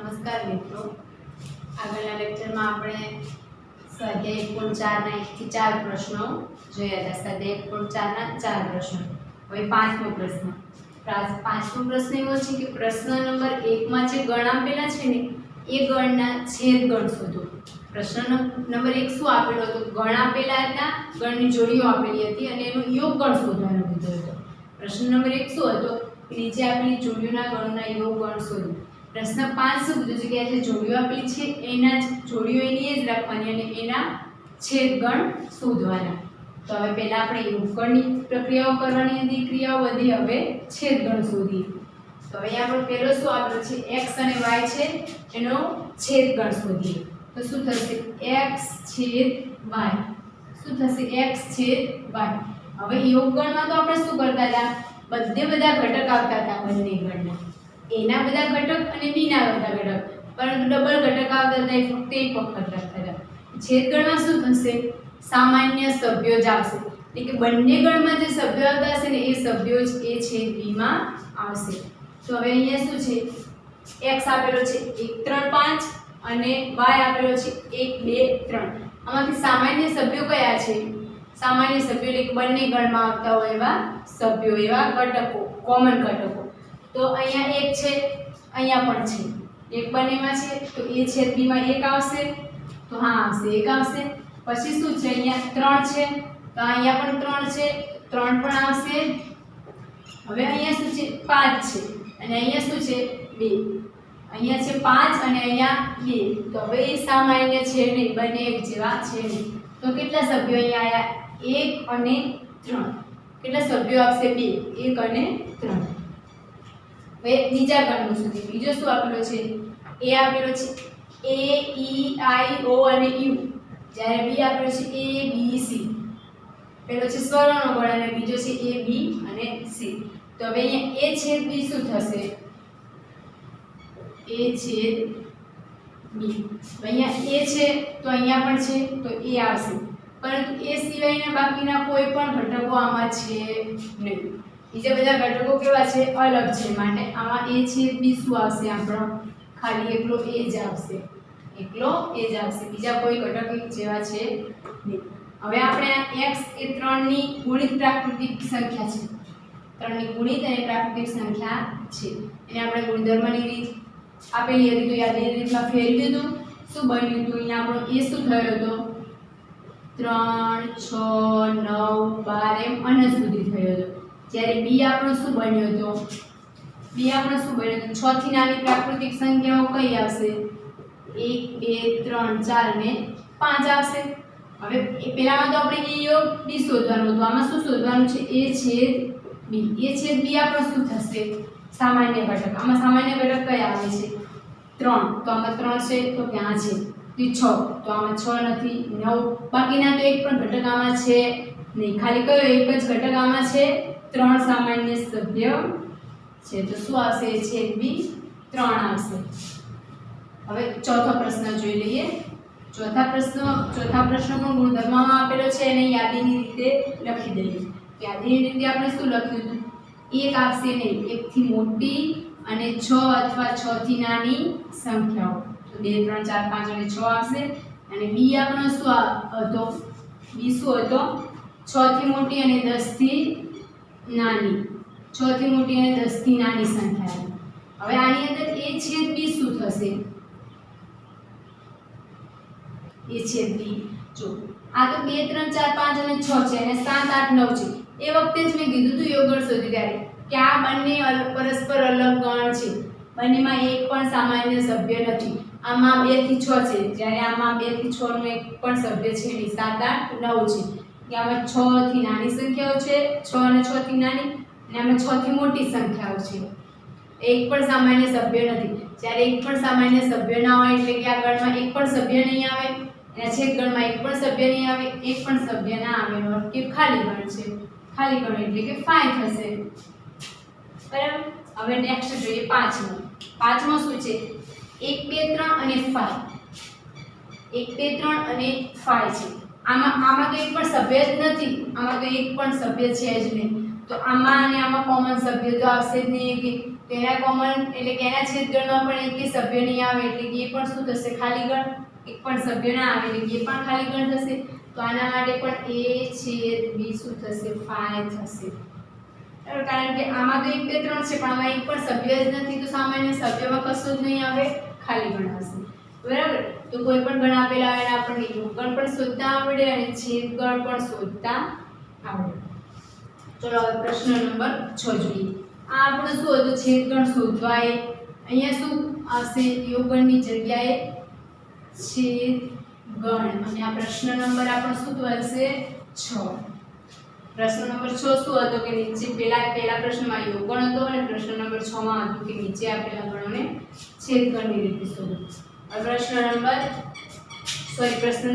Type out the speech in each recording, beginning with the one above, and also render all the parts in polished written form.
નમસ્કાર મિત્રો, આગળના લેક્ચરમાં આપણે સ્વાધ્યાય 1.4 ના 1 થી 4 પ્રશ્નો જોયા હતા. સ્વાધ્યાય 1.4 ના 4 પ્રશ્નો. હવે પાંચમો પ્રશ્ન. પાંચમો પ્રશ્ન એવો છે કે પ્રશ્ન નંબર 1 માં જે ગણ આપેલા છે ને એ ગણના છેદ ગણ શોધો. પ્રશ્ન નંબર 1 શું આપેલો હતો? ગણ આપેલા હતા, ગણની જોડીઓ આપેલી હતી અને એનો યોગ ગણ શોધવાનો કીધો હતો. પ્રશ્ન નંબર 1 શું હતો? નીચે આપેલી જોડીઓના ગણના યોગ ગણ શોધો. પ્રશ્ન 5 શું કીધું છે કે આ જે જોડીઓ આપેલી છે એના જોડીઓ એની જ રાખવાની અને એના છેદ ગણ શોધવાના. તો હવે પહેલા આપણે યોગગણની પ્રક્રિયાઓ કરવાની હતી, ક્રિયાઓ બધી, હવે છેદ ગણ શોધીએ. તો હવે આપણો પહેલો શું આપેલો છે? x અને y છે એનો છેદ ગણ શોધીએ. તો શું થશે? x છેદ y. શું થશે? x છેદ y. હવે યોગગણમાં તો આપણે શું કરતા હતા? બધા ઘટક આવતા હતા બંને ગણના. એના બધા ઘટક અને બીના બધા ઘટક, પરંતુ ડબલ ઘટક આવતા હતા, ફક્ત એક વખત લખતા હતા. છેદગણમાં શું થશે? સામાન્ય સભ્યો જ આવશે, એટલે કે બંને ગણમાં જે સભ્યો આવતા હશે ને એ સભ્યો જ એ છેદ બીમાં આવશે. તો હવે અહીંયા શું છે? x આપેલો છે 1 3 5 અને y આપેલો છે 1 2 3. આમાંથી સામાન્ય સભ્યો કયા છે? સામાન્ય સભ્યો એટલે બંને ગણમાં આવતા હોય એવા સભ્યો, એવા ઘટકો, કોમન ઘટકો. તો અહીંયા 1 છે, અહીંયા પણ છે. 1 બંનેમાં છે તો એ છેદ b માં 1 આવશે. તો હા આવશે, 1 આવશે. પછી શું છે? અહીંયા 3 છે તો અહીંયા પણ 3 છે, 3 પણ આવશે. હવે અહીંયા શું છે? 5 છે અને અહીંયા શું છે? 2. અહીંયા છે 5 અને અહીંયા 2. તો હવે એ સામાન્ય છે નહીં, બંને એક જેવા છે નહીં. તો કેટલા સભ્યો અહીંયા આવ્યા? 1 અને 3. કેટલા સભ્યો આવશે? 2. 1 અને 3. હવે બીજા ગણનું સુધી બીજો શું આપેલો છે? a આપેલો છે a e i o અને u, જ્યારે b આપેલો છે a b c. પેલો છે સ્વરોનો ગણ અને બીજો છે a b અને c. તો હવે અહીંયા a છેદ b શું થશે? a છેદ b. અહીંયા a છે તો અહીંયા પણ છે તો a આવશે, પરંતુ a સિવાયના બાકીના કોઈ પણ ઘટકો આમાં છે નહીં. બીજા બધા ઘટકો કેવા છે? અલગ છે. માટે આમાં a છેદ b શું આવશે? આપણો ખાલી એકલો a જ આવશે, એકલો a જ આવશે. બીજા કોઈ ઘટક એક જેવા છે નહીં. હવે આપણે x એ 3 ની ગુણિત પ્રાકૃતિક સંખ્યા છે, 3 ની ગુણિત અને પ્રાકૃતિક સંખ્યા છે. એને આપણે ગુણધર્મની રીત આપેલી હતી તો યાદની રીતમાં ફેરવી દીધું. શું બન્યું હતું? અહીંયા આપણો a શું થયો હતો? 3 6 9 12 એમ અનંત સુધી થયો હતો. જ્યારે b આપણો શું બન્યો હતો? b આપણો શું બન્યો હતો? 6 થી નાની પ્રાકૃતિક સંખ્યાઓ કઈ આવશે? 1 2 3 4 અને 5 આવશે. હવે એ પહેલામાં તો આપણે a યોગ b શોધવાનું હતું. આમાં શું શોધવાનું છે? a છેદ b. a છેદ b આપણો શું થશે? સામાન્ય ઘટક. આમાં સામાન્ય ઘટક કયા આવે છે? 3. તો આમાં 3 છે તો ક્યાં છે? 6. તો આમાં 6 નથી. 9. બાકીના તો એક પણ ઘટક આમાં છે નહીં. ખાલી કયો એક જ ઘટક આમાં છે? 3 સામાન્ય સભ્ય છે. તો શું આવશે? a છેદ b 3 આવશે. હવે ચોથો પ્રશ્ન જોઈ લઈએ. ચોથા પ્રશ્ન પણ ગુણધર્મમાં આપેલો છે અને યાદીની રીતે લખી દઈએ. યાદીની રીતે આપણે શું લખ્યું હતું? 1 આવશે નહીં, 1 થી મોટી અને 6 અથવા 6 થી નાની સંખ્યાઓ. તો 2 3 4 5 અને 6 આવશે. અને b આપણો શું હતો? b શું હતો? 6 થી મોટી અને 10 થી નાની, 6 થી મોટી અને 10 થી નાની સંખ્યા. હવે આની અંદર a છેદ b શું થશે? a છેદ b જો આ તો 2 3 4 5 અને 6 છે અને 7 8 9 છે. એ વખતે જ મેં કીધું હતું યોગગણ શોધી ત્યારે કે આ બંને પરસ્પર અલગ ગણ છે, બંનેમાં એક પણ સામાન્ય સભ્ય નથી. આમાં 2 થી 6 છે, જ્યારે આમાં 2 થી 6 નું એક પણ સભ્ય છે નહીં. 7 8 9 છે. કે આમાં 6 થી નાની સંખ્યાઓ છે, 6 અને 6 થી નાની, અને આમાં 6 થી મોટી સંખ્યાઓ છે. એક પણ સામાન્ય સભ્ય નથી. જ્યારે એક પણ સામાન્ય સભ્ય ના હોય એટલે કે આ ગણમાં એક પણ સભ્ય નહીં આવે, એના છેદ ગણમાં એક પણ સભ્ય નહીં આવે, એક પણ સભ્ય ના આવે એનો અર્થ કે ખાલી ગણ છે. ખાલી ગણ એટલે કે 5 થશે. બરાબર. હવે નેક્સ્ટ જોઈએ પાંચમો શું છે? 1 2 3 અને 5. 1 2 3 અને 5 છે. આમાં તો એક પણ સભ્ય જ નથી. આમાં તો એક પણ સભ્ય છે જ નહીં. તો આમાં અને આમાં કોમન સભ્ય તો આવશે જ નહીં. કે તેના કોમન એટલે કે એના છેદગણમાં પણ એકે સભ્ય નહીં આવે એટલે કે એ પણ શું થશે ખાલી ગણ એક પણ સભ્ય ના આવે એટલે કે એ પણ ખાલી ગણ થશે તો આના માટે પણ a છેદ b શું થશે 5 થશે બરાબર કારણ કે આમાં તો 1 2 3 છે પણ આમાં એક પણ સભ્ય જ નથી તો સામાન્ય સભ્યમાં કશું જ નહીં આવે ખાલી ગણ હશે બરાબર તો કોઈ પણ ગણ આપેલા હોય આપણને યોગગણ પણ શોધતા આવડે અને છેદગણ પણ શોધતા આવડે ચલો હવે પ્રશ્ન નંબર 6 જોઈએ આ આપણે શું હતું છેદગણ શોધવા એ અહીંયા શું આવશે યોગગણની જગ્યાએ છેદગણ અને આ પ્રશ્ન નંબર આપણો શું થશે 6 પ્રશ્ન નંબર 6 શું હતો કે નીચે પહેલા પ્રશ્નમાં યોગગણ હતો અને પ્રશ્ન નંબર 6 માં હતું કે નીચે આપેલા ગણોને છેદગણની રીતે શોધો હવે પ્રશ્ન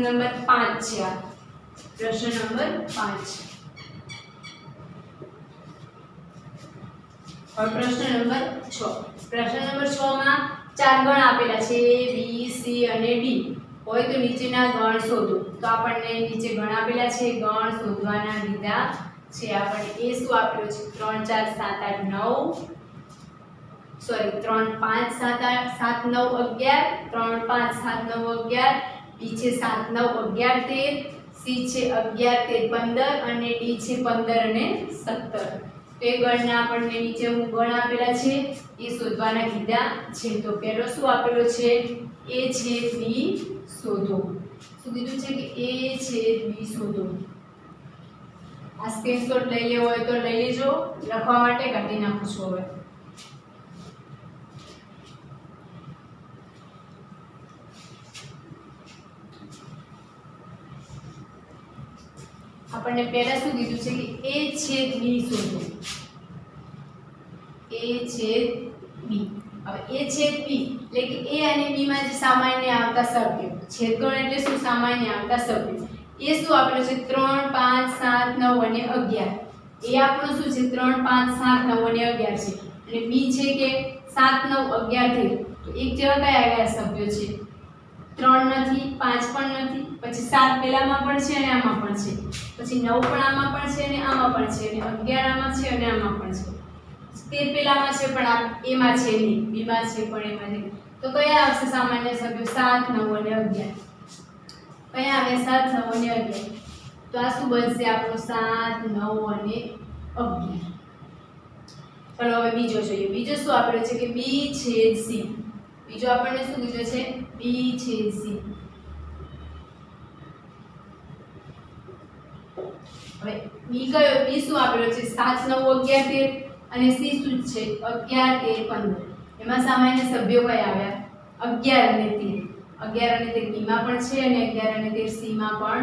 નંબર 5 છે આ પ્રશ્ન નંબર 5 और प्रश्न नंबर 6 માં ચાર ગણ આપેલા છે a b c અને d હોય તો નીચેના ગણ શોધો તો આપણને નીચે ગણ આપેલા છે ગણ શોધવાના લીધા છે આપણને a શું આપેલો છે 3 4 7 8 9 સોરી 3 5 7 8 7 9 11 3 5 7 9 11 b છે 7 9 11 13 c છે 11 13 15 અને d છે 15 અને 17 તો એ ગણના આપણને નીચે હું ગણ આપેલા છે એ શોધવાના કીધા છે તો પહેલો શું આપેલો છે a છેદ b શોધો શું કીધું છે કે a છેદ b શોધો આ સ્ક્રીનશોટ લઈ લેવો હોય તો લઈ લેજો લખવા માટે કાઢી નાખું છું હવે આપણને પહેલા શું કીધું છે કે a છેદ b શોધો a છેદ b હવે a છેદ b એટલે કે a અને b માં જે સામાન્ય આવતા સભ્યો છેદગણ એટલે શું સામાન્ય આવતા સભ્યો એ શું આપેલું છે 3 5 7 9 અને 11 એ આપણું શું છે 3 5 7 9 અને 11 છે અને b છે કે 7 9 11 થી તો એક જેવા કયા આવ્યા સભ્યો છે 3 નથી 5 પણ નથી પછી 7 પેલામાં પણ છે અને આમાં પણ છે પછી 9 પણ આમાં પણ છે અને આમાં પણ છે અને 11 આમાં છે અને આમાં પણ છે 13 પેલામાં છે પણ આ એમાં છે નહીં બીમાં છે પણ એમાં નહીં તો કયા આવશે સામાન્ય સભ્યો 7 9 અને 11 કયા આવે 7 9 અને 11 તો આ શું બનશે આપણો 7 9 અને 11 ચલો હવે બીજો જોઈએ બીજો શું આપેલો છે કે b છેદ c બીજો આપણને શું કીધું છે b છેદ c હવે b કયો b શું આપેલો છે 7 9 11 13 અને c શું છે 11 13 15 એમાં સામાન્ય સભ્યો કયા આવ્યા 11 અને 13 11 અને 13 b માં પણ છે અને 11 અને 13 c માં પણ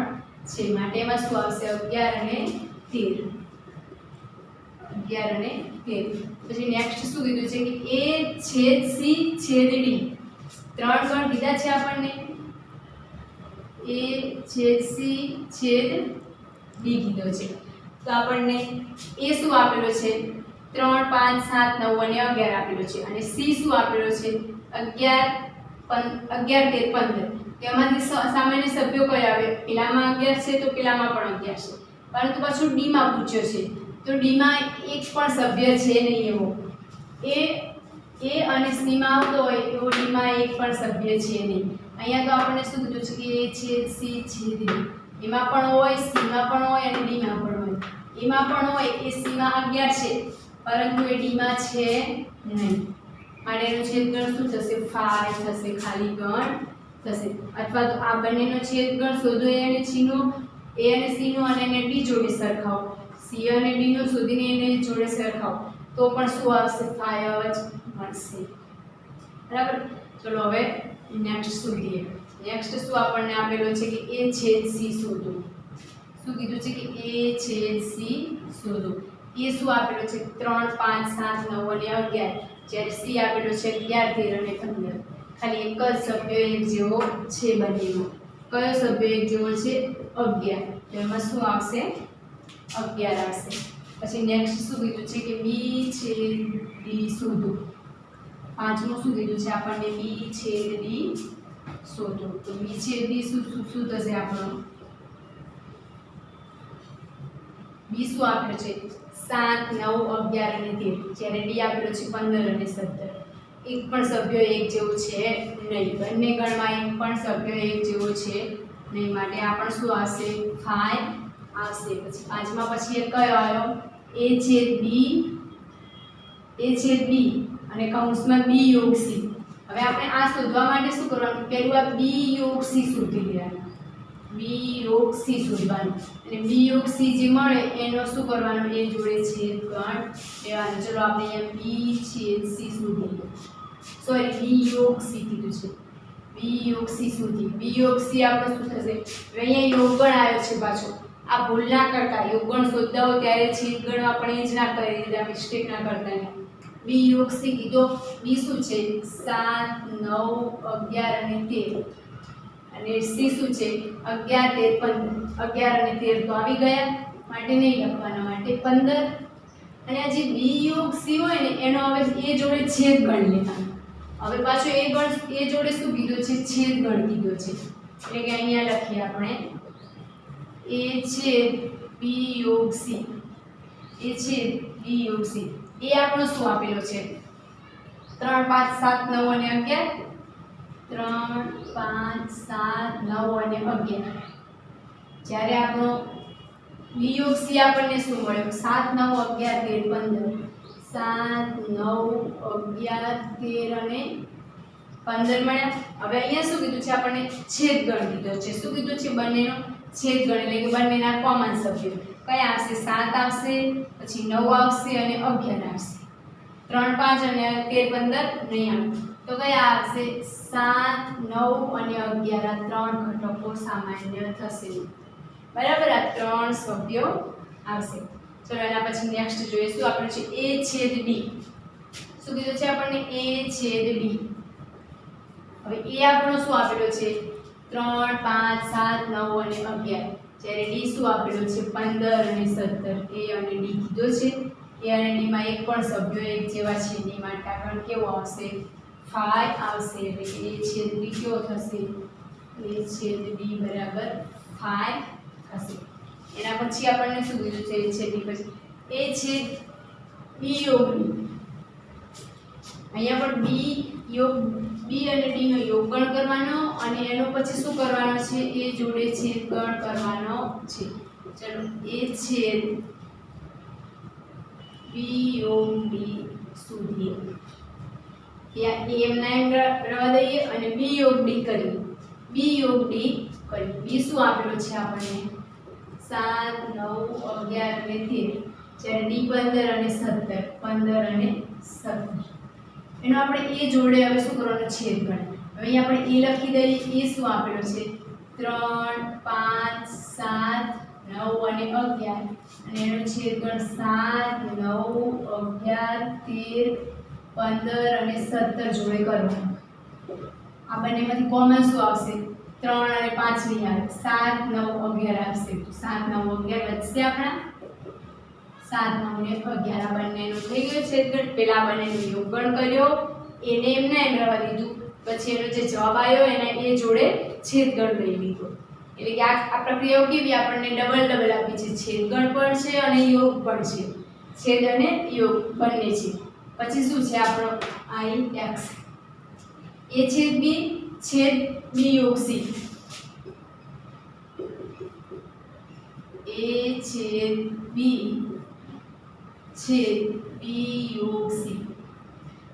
છે માટે એમાં શું આવશે 11 અને 13 11 અને 13 પછી નેક્સ્ટ શું કીધું છે કે a છેદ c છેદ d ત્રણ ગણ દીધા છે આપણને a છેદ c છેદ d કીધો છે તો આપણને a શું આપેલો છે 3 5 7 9 અને 11 આપેલો છે અને c શું આપેલો છે 11 13 15 તેમાંથી સામાન્ય સભ્યો કયા આવે પેલામાં 11 છે તો પેલામાં પણ 11 છે પરંતુ પાછું d માં પૂછ્યો છે તો d માં એક પણ સભ્ય છે નહીં એવો a અને c માં આવતો હોય એવો d માં એક પણ સભ્ય છે નહીં અહીંયા તો આપણને શું કીધું છે કે a છેદ c છેદ d એમાં પણ હોય c માં પણ હોય અને d માં પણ હોય એમાં પણ હોય એ c માં 11 છે પરંતુ એ d માં છે નહીં માટે એનો છેદગણ શું થશે 5 થશે ખાલી ગણ થશે અથવા તો આ બંનેનો છેદગણ શોધો a અને c નો અને એને d જોડે સરખાવો c અને d નો શોધીને એને જોડે સરખાવો તો પણ શું આવશે 5 જ મળશે બરાબર ચલો હવે નેક્સ્ટ શોધીએ નેક્સ્ટ શું આપણને આપેલો છે કે a છેદ c શોધો શું કીધું છે કે a છેદ c શોધો એ શું આપેલો છે 3 5 7 9 અને 11 જ્યારે c આપેલો છે 11 13 અને 15 ખાલી એક જ સભ્ય એક જેવો છે બંનેમાં કયો સભ્ય એક જેવો છે 11 તો એમાં શું આવશે 11 આવશે પછી નેક્સ્ટ શું કીધું છે કે b છેદ d શોધો પાંચમું શું કીધું છે આપણને b છેદ d શોધો તો b છેદ d શું થશે આપણો b શું આપેલું છે 7 7 9 11 અને 13, જ્યારે ડી આપેલો છે 15 અને 17. એક પણ સભ્ય એક જેવો છે નહીં, બંને ગણમાં એક પણ સભ્ય એક જેવો છે નહીં, માટે આ પણ શું આવશે 5 આવશે. પછી પાંચમા પછી એક કયો આવ્યો a છેદ b અને કૌંસમાં b યોગ c. હવે આપણે આ શોધવા માટે શું કરવાનું, પહેલું આ b યોગ c શોધી લેવાનું, b યોગ c શોધવાનું, અને b યોગ c જે મળે એનો શું કરવાનું, એ જોડે છેદગણ લેવાનું. ચલો આપણે અહીંયા b છેદ c શોધીએ, સોરી b યોગ c કીધું છે, b યોગ c શોધી. b યોગ c આપણો શું થશે, હવે અહીંયા યોગગણ આવ્યો છે પાછો, આ ભૂલ ના કરતા, યોગગણ શોધતા હો ત્યારે છેદગણમાં પણ એ જ ના કરી દીધા, મિસ્ટેક ના કરતા નહીં. b યોગ c કીધો, b શું છે 7 9 11 અને 13, અને c શું છે 11 13 15, 11 અને 13 તો આવી ગયા, માટે નહીં લખવાના, માટે 15. અને આ જે b યોગ c હોય ને એનો હવે એ જોડે છેદગણ લેવાનો. હવે પાછો એ જોડે શું કીધું છે, છેદગણ કીધો છે, એટલે કે અહીંયા લખીએ આપણે a છેદ b યોગ c, a છેદ b યોગ c. એ આપણો શું આપેલો છે 3 5 7 9 અને 11, 3 5 7 9 અને 11. જ્યારે આપણો b યોગ c આપણને શું મળ્યો 7 9 11 13 15, 7 9 11 13 અને 15 મળ્યા. હવે અહીંયા શું કીધું છે, આપણને છેદગણ કીધો છે. શું કીધું છે, બંનેનો છેદગણ, એટલે કે બંનેના કોમન સભ્યો કયા આવશે, 7 આવશે, પછી 9 આવશે અને 11 આવશે. 3 5 અને 13 15 નહીં આવે, તો કયા આવશે 7 9 અને 11, આ ત્રણ ઘટકો સામાન્ય થશે, બરાબર. આ ત્રણ સભ્યો આવશે. ચલો એના પછી નેક્સ્ટ જોઈએ, શું આપણે છે a છેદ d. શું કીધું છે આપણને, a છેદ d. હવે a આપણો શું આપેલો છે 3 5 7 9 અને 11, જ્યારે d શું આપેલો છે 15 અને 17. a અને d કીધો છે, a અને d માં એક પણ સભ્યો એક જેવા છે નહીં, માટે આગળ કેવો આવશે 5 આવશે, એટલે કે a છેદ d કેવો થશે, a છેદ d બરાબર 5 થશે. એના પછી આપણને શું કીધું છે, a છેદ d પછી a છેદ b યોગ d. અહીંયા પણ b અને d નો યોગગણ કરવાનો, અને એનો પછી શું કરવાનો છે, એ જોડે છેદગણ કરવાનો છે. ચલો a છેદ b યોગ d શોધીએ. ત્યાં a એમના એમ રહેવા દઈએ અને b યોગ d કરીએ. b યોગ d કરીએ. b શું આપેલો છે આપણને 7 9 11 અને 13, જ્યારે d 15 અને 17, 15 અને 17. એનો આપણે એ જોડે હવે શું કરવાનું, છેદગણ. હવે અહીં આપણે એ લખી દઈએ, એ શું આપેલો છે 3 5 7 9 અને 11, અને એનો છેદગણ 7 9 11 13 15 અને 17 જોડે કરવાનો. આ બંનેમાંથી કોમન શું આવશે, 3 અને 5 નહીં આવે, 7 9 11 આવશે. 7 9 11 વધશે આપણા, 7 9 ને 11 આ બંનેનો થઈ ગયો છેદગણ. પેલા બંનેનો યોગગણ કર્યો, એને એમને એમ રહેવા દીધું, પછી એનો જે જવાબ આવ્યો એના એ જોડે છેદગણ લઈ લીધો. એટલે કે આ પ્રક્રિયાઓ કેવી આપણને ડબલ આપી છે, છેદગણ પણ છે અને યોગ પણ છે, છેદ અને યોગ બંને છે. પછી શું છે આપણો ix, a છેદ b યોગ c, a છેદ b યોગ c.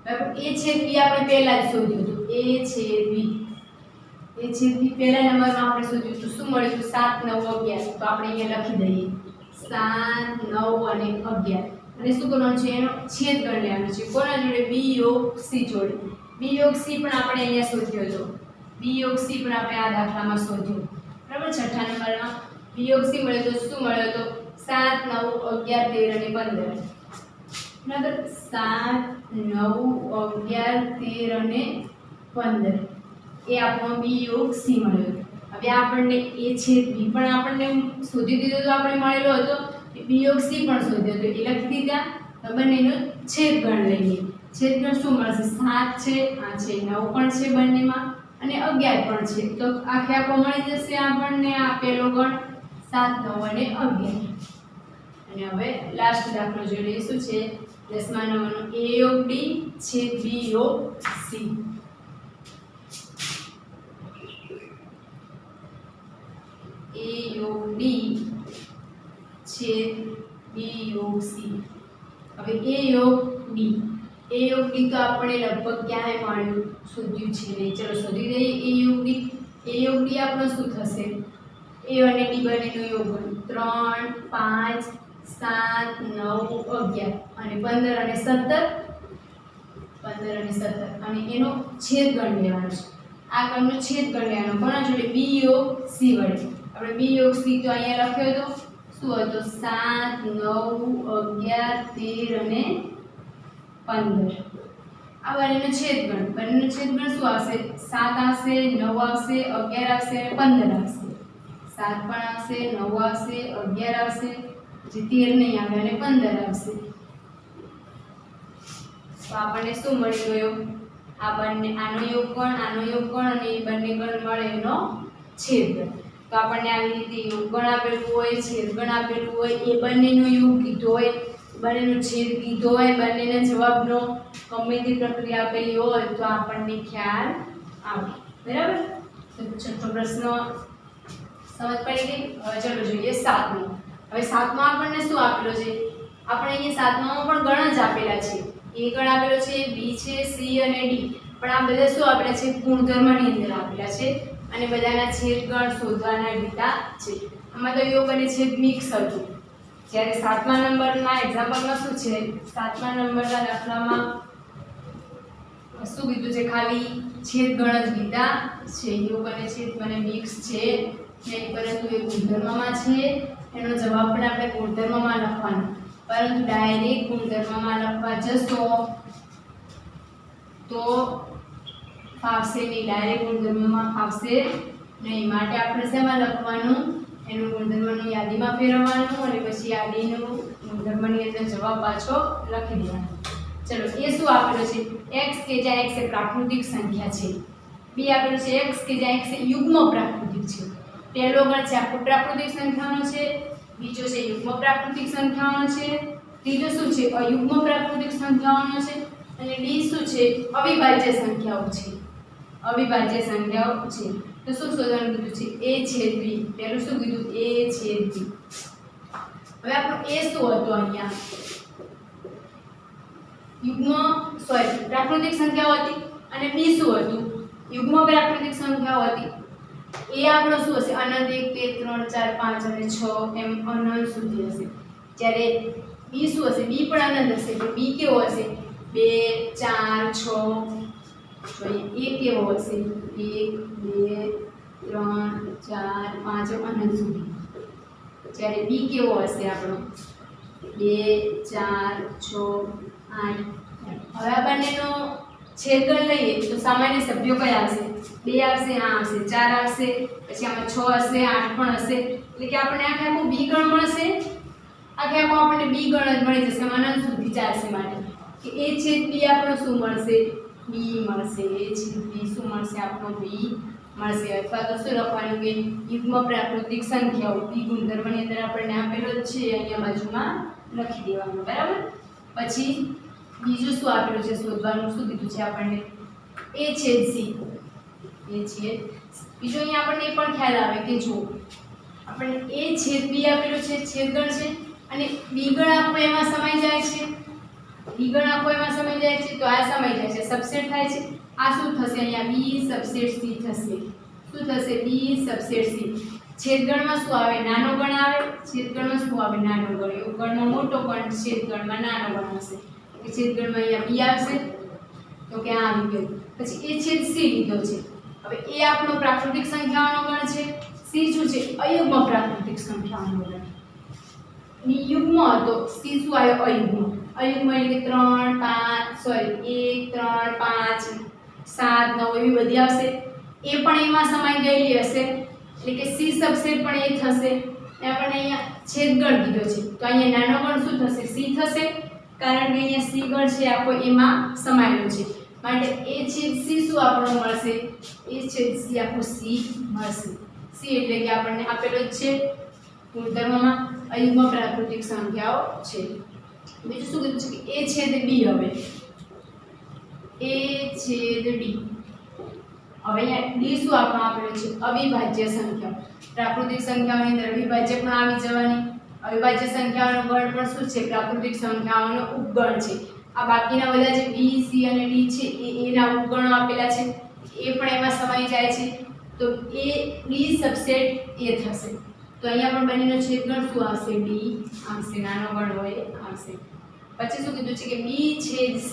બરાબર, a છેદ b આપણે પહેલા જ શોધ્યું હતું, a છેદ b પહેલા નંબરમાં આપણે શોધ્યું હતું. શું મળ્યું હતું 7 9 11, તો આપણે અહીંયા લખી દઈએ 7 9 અને 11, અને શું કરવાનું છે, એનો છેદગણ લેવાનો છે. કોના જોડે, b યોગ c જોડે. b યોગ c પણ આપણે અહીંયા શોધ્યો હતો, b યોગ c પણ આપણે આ દાખલામાં શોધ્યો, બરાબર. છઠ્ઠા નંબરમાં b યોગ c મળ્યો તો શું મળ્યો તો 7 9 11 13 અને 15, બરાબર. 7 9 11 13 અને 15 એ આપણો b યોગ c મળ્યો. હવે આપણને a છેદ b પણ આપણને શોધી દીધો તો આપણે મળેલો હતો, b યોગ c પણ શોધ્યો હતો, એ લખી દીધા. બંનેનો છેદગણ લઈએ. છેદગણ શું મળશે, 7 છે, આ છે 9 પણ છે બંનેમાં, અને 11 પણ છે, તો આખે આખો મળી જશે આપણને આ પેલો ગણ 7 9 અને 11. અને હવે લાસ્ટ દાખલો જોઈ લઈએ શું છે 10મા નંબરનો a યોગ d છેદ b યોગ c a યોગ d છેદ b યોગ c હવે a યોગ d તો આપણે લગભગ ક્યાંય પાણી શોધ્યું છે નહીં ચલો શોધી દઈએ a યોગ d આપણો શું થશે a અને d બંનેનો યોગ 3 5 7 9 11 અને 15 અને 17 અને એનો છેદ ગણ લેવાનો છે આ ગણનો છેદ ગણ લેવાનો કોના જોડે b યોગ c વડે આપણે b યોગ c તો અહીંયા લખ્યો હતો શું હતો 7 9 11 13 અને 15 આ બંનેનો છેદ ગણ શું આવશે 7 આવશે 9 આવશે 11 આવશે અને 15 આવશે 7 પણ આવશે 9 આવશે 11 આવશે જે 13 નહીં આવે અને 15 આવશે તો આપણને શું મળી ગયો આ બંને આનો યોગ ગણ અને એ બંને ગણ મળે એનો છેદ ગણ તો આપણને આવી રીતે યોગ ગણ આપેલું હોય છેદ ગણ આપેલું હોય એ બંનેનો યોગ કીધો હોય બંનેનો છેદ કીધો હોય બંનેના જવાબનો ગમે તે પ્રક્રિયા આપેલી હોય તો આપણને ખ્યાલ આવે બરાબર તો છઠ્ઠો પ્રશ્ન સમજ પડી ગઈ હવે ચલો જોઈએ 7મો હવે 7મો આપણને શું આપેલો છે આપણે અહીંયા 7મામાં પણ ગણ જ આપેલા છે a ગણ આપેલો છે b છે c અને d પણ આ બધા શું આપેલા છે ગુણધર્મની અંદર આપેલા છે અને બધાના છેદ ગણ શોધવાના દીધા છે આમાં તો યોગ અને છેદ મિક્સ હતું જ્યારે 7મા નંબરના એક્ઝામ્પલમાં શું છે 7મા નંબરના દાખલામાં શું કીધું છે ખાલી છેદ ગણ જ દીધા છે યોગ અને છેદ મને મિક્સ છે નહીં પરંતુ એ ગુણધર્મમાં છે એનો જવાબ પણ આપણે ગુણધર્મમાં લખવાનો પરંતુ ડાયરેક્ટ ગુણધર્મમાં લખવા જશો તો ફાવશે નહીં ડાયરેક્ટ ગુણધર્મમાં ફાવશે નહીં માટે આપણે શેમાં લખવાનું એનું ગુણધર્મની યાદીમાં ફેરવવાનું અને પછી યાદીનું ગુણધર્મની અંદર જવાબ પાછો લખી દેવાનો ચલો એ શું આપેલું છે x કે જ્યાં x એ પ્રાકૃતિક સંખ્યા છે b આપેલું છે x કે જ્યાં x એ યુગ્મ પ્રાકૃતિક છે પહેલો ગણ છે આપણો પ્રાકૃતિક સંખ્યાનો છે બીજો છે યુગ્મ પ્રાકૃતિક સંખ્યાનો છે ત્રીજો શું છે અયુગ્મ પ્રાકૃતિક સંખ્યાઓનો છે અને d શું છે અવિભાજ્ય સંખ્યાઓ છે તો શું શોધવાનું કીધું છે a છેદ b પહેલું શું કીધું a છેદ b હવે આપણો a શું હતો અહીંયા પ્રાકૃતિક સંખ્યાઓ હતી અને b શું હતું યુગ્મ પ્રાકૃતિક સંખ્યાઓ હતી એ આપણો શું હશે અનંત 1 2 3 4 5 અને 6 એમ અનંત સુધી હશે જ્યારે b શું હશે b પણ અનંત હશે તો b કેવો હશે 2 4 6 જોઈએ a કેવો હશે 1 2 3 4 5 અનંત સુધી જ્યારે b કેવો હશે આપણો 2 4 6 8 હવે આ બંનેનો છેદગણ લઈએ તો સામાન્ય સભ્યો કયા આવશે 2 આવશે આ આવશે 4 આવશે પછી આમાં 6 હશે 8 પણ હશે એટલે કે આપણને આખું b ગણ મળશે આખું આપણને b ગણ જ મળી જશે અનંત સુધી ચાલશે માટે કે a છેદ b આપણો શું મળશે b મળશે a છેદ b શું મળશે આપણો b મળશે અથવા તો શું લખવાનું કે યુગ્મ પ્રાકૃતિક સંખ્યાઓ b ગુણધર્મની અંદર આપણને આપેલો જ છે અહીંયા બાજુમાં લખી દેવાનું બરાબર પછી બીજું શું આપેલું છે શોધવાનું શું કીધું છે આપણને a છેદ c બીજું અહીંયા આપણને એ પણ ખ્યાલ આવે કે જો આપણને a છેદ b આપેલું છે છેદગણ છે અને b ગણ આપો એમાં સમાઈ જાય છે તો આ સમાઈ જાય છે સબસેટ થાય છે આ શું થશે અહીંયા b સબસેટ c થશે શું થશે b સબસેટ c છેદગણમાં શું આવે નાનો ગણ આવે છેદગણમાં શું આવે નાનો ગણ એવો ગણમાં મોટો ગણ છેદગણમાં નાનો ગણ હશે કે છેદગણમાં અહીંયા b આવશે તો કે આ આવી ગયું પછી a છેદ c લીધો છે હવે a આપણો પ્રાકૃતિક સંખ્યાઓનો ગણ છે c શું છે અયુગ્મ પ્રાકૃતિક સંખ્યાઓનો ગણ યુગ્મ હતો c શું આવ્યો અયુગ્મ એટલે કે 3 5 1 3 5 7 9 એવી બધી આવશે એ પણ એમાં સમાઈ ગયેલી હશે એટલે કે c સબસેટ પણ એ થશે આપણને અહીંયા છેદગણ કીધો છે તો અહીંયા નાનો ગણ શું થશે c થશે કારણ કે અહીંયા c ગણ છે આખો એમાં સમાયેલો છે માટે a છેદ c શું આપણને મળશે a છેદ c આખો c મળશે c એટલે કે આપણને આપેલો જ છે ગુણધર્મમાં અયુગ્મ પ્રાકૃતિક સંખ્યાઓ છે. બીજું શું કીધું છે કે a છેદ d. હવે a છેદ d, હવે અહીંયા d શું આપવામાં આવેલું છે? અવિભાજ્ય સંખ્યાઓ. પ્રાકૃતિક સંખ્યાઓની અંદર અવિભાજ્ય પણ આવી જવાની. અવિભાજ્ય સંખ્યાઓનો ગણ પણ શું છે? પ્રાકૃતિક સંખ્યાઓનો ઉપગણ છે. આ બાકીના બધા જે b c અને d છે એ ના ઉપગણો આપેલા છે, એ પણ એમાં સમાઈ જાય છે. તો a d સબસેટ a થશે. તો અહીંયા પણ બંનેનો છેદગણ શું આવશે? d આવશે. નાનો ગણ હોય આવશે. પછી શું કીધું છે કે b છેદ c.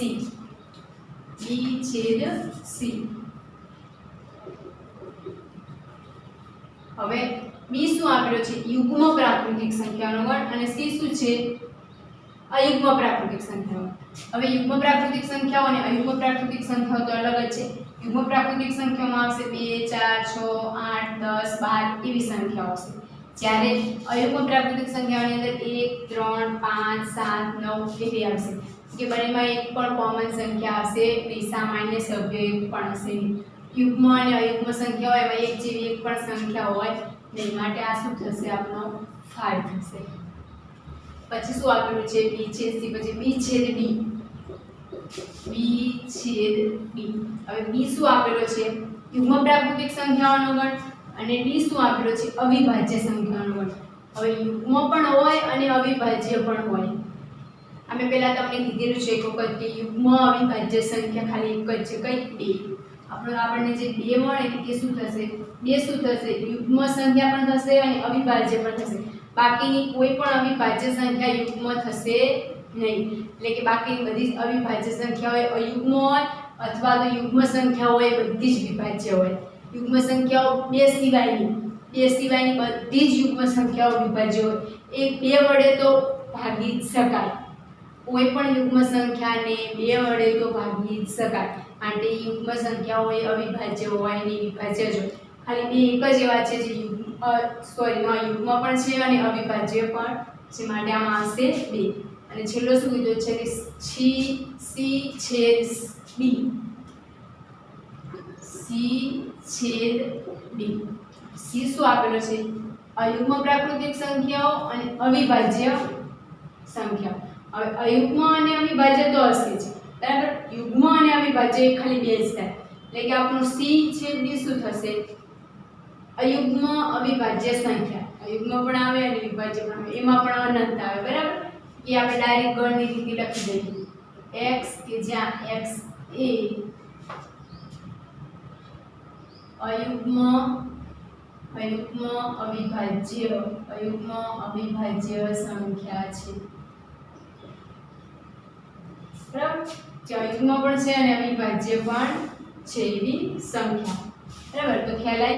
b છેદ c. હવે b શું આપેલો છે? યુગ્મ પ્રાકૃતિક સંખ્યાનો ગણ, અને c શું છે? અયુગ્મ પ્રાકૃતિક સંખ્યાઓ. હવે યુગ્મ પ્રાકૃતિક સંખ્યાઓ અને અયુગ્મ પ્રાકૃતિક સંખ્યાઓ તો અલગ જ છે. યુગ્મ પ્રાકૃતિક સંખ્યાઓમાં આવશે 2 4 6 8 10 12 એવી સંખ્યાઓ આવશે. જ્યારે અયુગ્મ પ્રાકૃતિક સંખ્યાઓની અંદર 1 3 5 7 9 એવી આવશે. કે બંનેમાં એક પણ કોમન સંખ્યા હશે નહીં, સામાન્ય સભ્ય એક પણ હશે નહીં. યુગ્મ અને અયુગ્મ સંખ્યાઓ એમાં એક જેવી એક પણ સંખ્યા હોય નહીં, માટે આ શું થશે? આપણો 5 થશે. પછી શું આપેલું છે? b છેદ c. પછી b છેદ d. b છેદ d. હવે b શું આપેલો છે? યુગ્મ પ્રાકૃતિક સંખ્યાઓનો ગણ, અને d શું આપેલો છે? અવિભાજ્ય સંખ્યાઓનો ગણ. હવે યુગ્મ પણ હોય અને અવિભાજ્ય પણ હોય. અમે પહેલા તમને કીધેલું છે એક વખત કે યુગ્મ અવિભાજ્ય સંખ્યા ખાલી એક જ છે. કઈ? 2. આપણને જે 2 મળે કે શું થશે? 2 શું થશે? યુગ્મ સંખ્યા પણ થશે અને અવિભાજ્ય પણ થશે. બાકીની કોઈ પણ અવિભાજ્ય સંખ્યા યુગ્મ થશે નહીં. એટલે કે બાકીની બધી જ અવિભાજ્ય સંખ્યાઓ અયુગ્મ હોય અથવા તો યુગ્મ સંખ્યાઓ એ બધી જ વિભાજ્ય હોય. યુગ્મ સંખ્યાઓ 2 સિવાયની બધી જ યુગ્મ સંખ્યાઓ વિભાજ્ય હોય. એ 2 વડે તો ભાગી જ શકાય. કોઈ પણ યુગ્મ સંખ્યાને 2 વડે તો ભાગી જ શકાય. માટે યુગ્મ સંખ્યાઓ એ અવિભાજ્ય હોય ને વિભાજ્ય જ હોય. ખાલી 2 એક જ એવા છે જે યુગ્મ પણ છે અને અવિભાજ્ય પણ છે, માટે આમાં આવશે 2. અને છેલ્લો શું કીધું છે કે c છેદ d. c છેદ d. c શું આપેલો છે? અયુગ્મ પ્રાકૃતિક સંખ્યાઓ અને અવિભાજ્ય સંખ્યાઓ. હવે અયુગ્મ અને અવિભાજ્ય તો હશે જ, બરાબર. યુગ્મ અને અવિભાજ્ય ખાલી 2 જ થાય. એટલે કે આપણું c છેદ d શું થશે? અયુગ્મ અવિભાજ્ય સંખ્યા. અયુગ્મ પણ આવે અને વિભાજ્ય પણ આવે, એમાં પણ અનંત આવે, બરાબર. એ આપણે ડાયરેક્ટ ગણની રીતે લખી દઈએ. x કે જ્યાં x એ અયુગ્મ અવિભાજ્ય સંખ્યા છે, બરાબર. જે અયુગ્મ પણ છે અને અવિભાજ્ય પણ છે એવી સંખ્યા, બરાબર. તો ખ્યાલ આવી?